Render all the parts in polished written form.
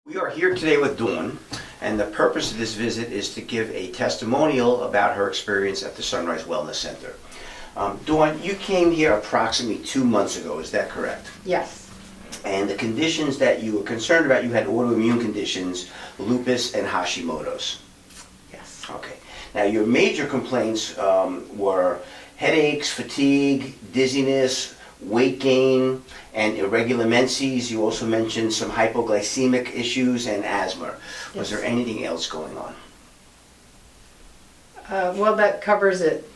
We are here today with Dawn, and the purpose of this visit is to give a testimonial about her experience at the Sunrise Wellness Center. Dawn, you came here approximately 2 months ago, is that correct? Yes. And the conditions that you were concerned about, you had autoimmune conditions, lupus and Hashimoto's. Yes. Okay. Now your major complaints were headaches, fatigue, dizziness, weight gain, and irregular menses. You also mentioned some hypoglycemic issues and asthma. Was Yes. there anything else going on? Well, that covers it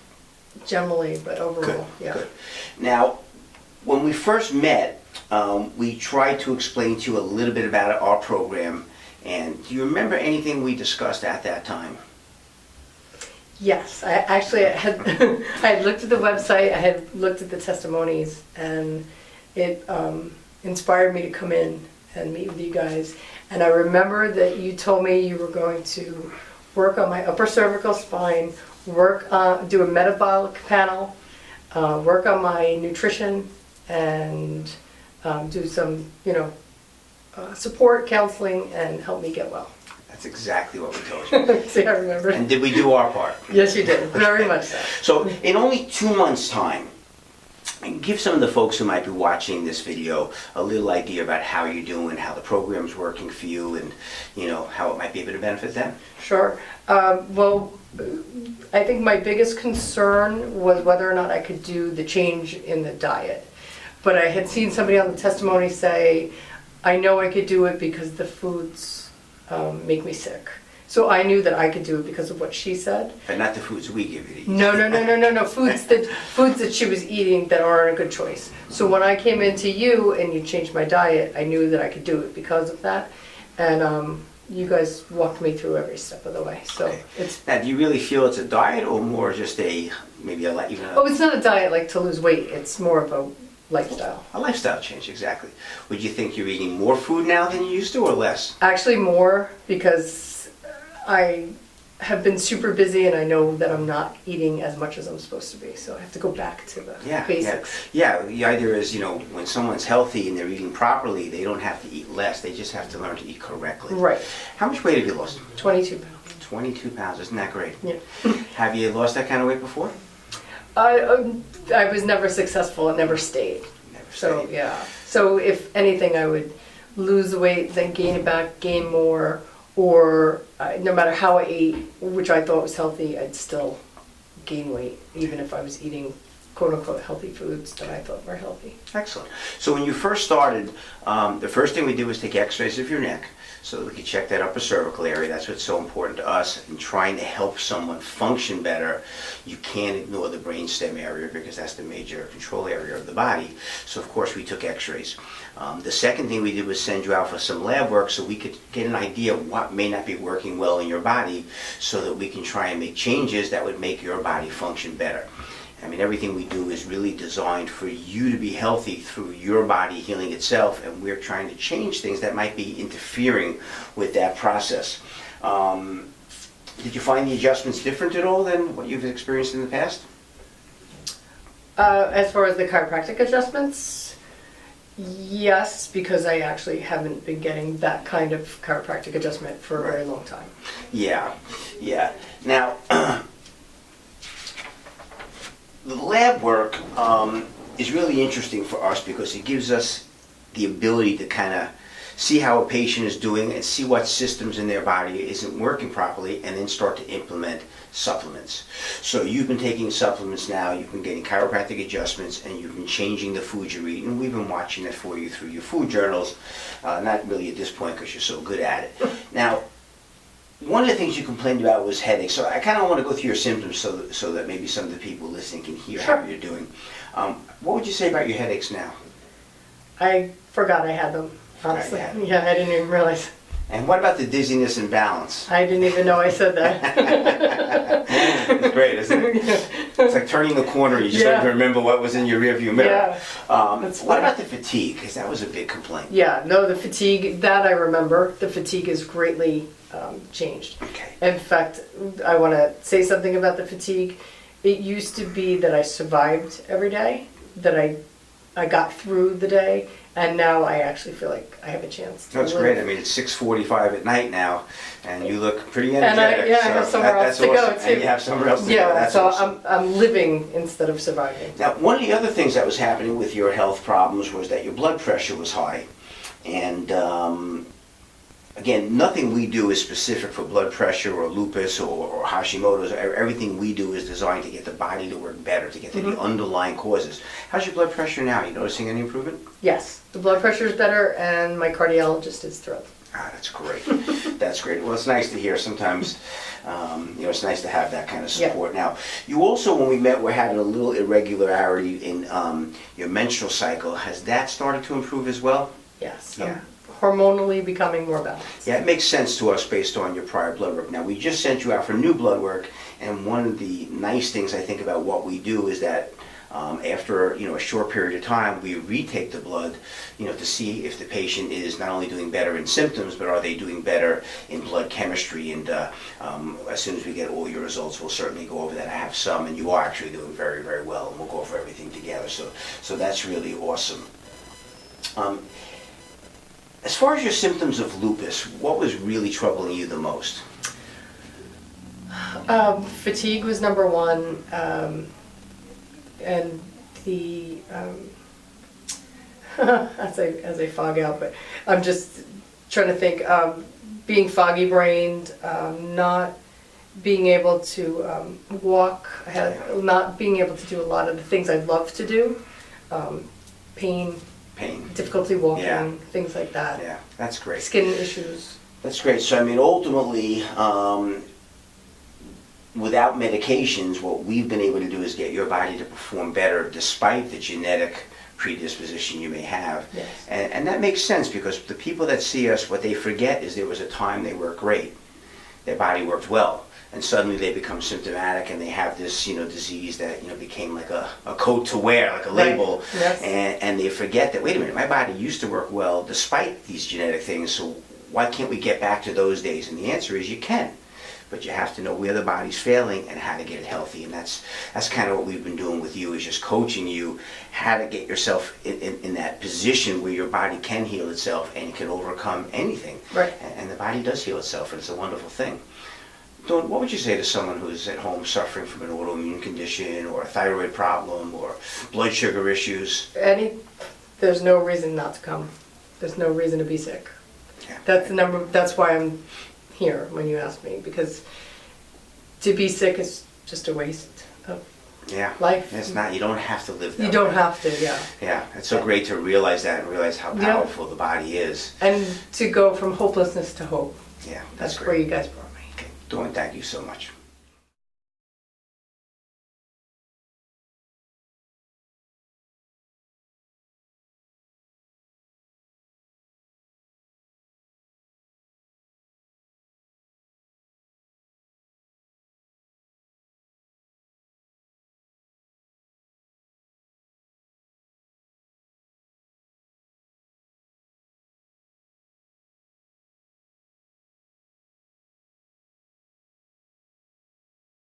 generally, but overall, yeah. Good. Now, when we first met, we tried to explain to you a little bit about our program. And do you remember anything we discussed at that time? Yes, I had I had looked at the website, I had looked at the testimonies, and it inspired me to come in and meet with you guys. And I remember that you told me you were going to work on my upper cervical spine, do a metabolic panel, work on my nutrition, and do some, support, counseling, and help me get well. That's exactly what we told you. See, I remember. And did we do our part? Yes, you did. Very much so. So in only 2 months' time, give some of the folks who might be watching this video a little idea about how you're doing, how the program's working for you, and how it might be able to benefit them. Sure. Well, I think my biggest concern was whether or not I could do the change in the diet. But I had seen somebody on the testimony say, I know I could do it because the foods make me sick. So I knew that I could do it because of what she said. But not the foods we give you to eat. No. Foods that she was eating that aren't a good choice. So when I came into you and you changed my diet, I knew that I could do it because of that. And you guys walked me through every step of the way. So Okay. it's. Now, do you really feel it's a diet or more just a Oh, it's not a diet like to lose weight. It's more of a lifestyle. a lifestyle change, exactly. Would you think you're eating more food now than you used to, or less? Actually more, because I have been super busy and I know that I'm not eating as much as I'm supposed to be. So I have to go back to the basics. Yeah, the idea is, when someone's healthy and they're eating properly, they don't have to eat less. They just have to learn to eat correctly. Right. How much weight have you lost? 22 pounds. 22 pounds. Isn't that great? Yeah. Have you lost that kind of weight before? I was never successful. It never stayed. Never So stayed. yeah. So if anything, I would lose the weight, then gain it back, gain more, or no matter how I ate, which I thought was healthy, I'd still gain weight, even if I was eating quote unquote healthy foods that I thought were healthy. Excellent. So when you first started, the first thing we did was take x-rays of your neck so that we could check that upper cervical area. That's what's so important to us in trying to help someone function better. You can't ignore the brainstem area because that's the major control area of the body. So of course we took x-rays. The second thing we did was send you out for some lab work so we could get an idea of what may not be working well in your body so that we can try and make changes that would make your body function better. I mean, everything we do is really designed for you to be healthy through your body healing itself, and we're trying to change things that might be interfering with that process. Did you find the adjustments different at all than what you've experienced in the past? As far as the chiropractic adjustments, yes, because I actually haven't been getting that kind of chiropractic adjustment for a very long time. Yeah. Now, the lab work is really interesting for us because it gives us the ability to kind of see how a patient is doing and see what systems in their body isn't working properly, and then start to implement supplements. So you've been taking supplements now, you've been getting chiropractic adjustments, and you've been changing the food you're eating. We've been watching it for you through your food journals, not really at this point because you're so good at it. Now, one of the things you complained about was headaches, so I kind of want to go through your symptoms so that maybe some of the people listening can hear Sure. how you're doing. What would you say about your headaches now? I forgot I had them, honestly. Right, Yeah, I didn't even realize. And what about the dizziness and balance? I didn't even know I said that. It's great, isn't it? It's like turning the corner, you just Yeah. have to remember what was in your rearview mirror. Yeah. That's What funny. about the fatigue? Because that was a big complaint. Yeah, no, the fatigue, that I remember. The fatigue is greatly changed. Okay. In fact, I want to say something about the fatigue. It used to be that I survived every day, that I got through the day, And now I actually feel like I have a chance to That's live. great. I mean, it's 6:45 at night now, and you look pretty And I energetic. have so somewhere else that's to go awesome. too. And you have somewhere else to go. Yeah, That's so awesome. I'm living instead of surviving. Now, one of the other things that was happening with your health problems was that your blood pressure was high. And again, nothing we do is specific for blood pressure or lupus or Hashimoto's. Everything we do is designed to get the body to work better, to get to the underlying causes. How's your blood pressure now? You noticing any improvement? Yes, the blood pressure is better, and my cardiologist is thrilled. Ah, that's great. That's great. Well, it's nice to hear. Sometimes, it's nice to have that kind of support. Now, you also, when we met, were having a little irregularity in your menstrual cycle. Has that started to improve as well? Yes. Yeah. Hormonally becoming more balanced. Yeah, it makes sense to us based on your prior blood work. Now, we just sent you out for new blood work, and one of the nice things I think about what we do is that after a short period of time, we retake the blood, to see if the patient is not only doing better in symptoms, but are they doing better in blood chemistry. And as soon as we get all your results, we'll certainly go over that. I have some, and you are actually doing very, very well, and we'll go over everything together. So that's really awesome. As far as your symptoms of lupus, what was really troubling you the most? Fatigue was number one, and the as I fog out, but I'm just trying to think. Being foggy brained, not being able to walk, not being able to do a lot of the things I'd love to do, pain, difficulty walking, Yeah. things like that. Yeah, that's great. Skin issues. That's great. So, I mean, ultimately, without medications, what we've been able to do is get your body to perform better despite the genetic predisposition you may have. Yes. And that makes sense because the people that see us, what they forget is there was a time they worked great. Their body worked well. And suddenly they become symptomatic and they have this, disease that, became like a coat to wear, like a label. Right. Yes. And they forget that, wait a minute, my body used to work well despite these genetic things, so why can't we get back to those days? And the answer is you can. But you have to know where the body's failing and how to get it healthy. And that's kind of what we've been doing with you, is just coaching you how to get yourself in that position where your body can heal itself and it can overcome anything. Right. And the body does heal itself, and it's a wonderful thing. Dawn, what would you say to someone who's at home suffering from an autoimmune condition or a thyroid problem or blood sugar issues? There's no reason not to come. There's no reason to be sick. Yeah. That's why I'm here when you ask me, because to be sick is just a waste of life. It's not. You don't have to live that way. You don't have to, yeah. Yeah, it's so great to realize that and realize how Yeah. powerful the body is. And to go from hopelessness to hope. Yeah, That's that's where great. you guys brought me. Okay. Dawn, thank you so much.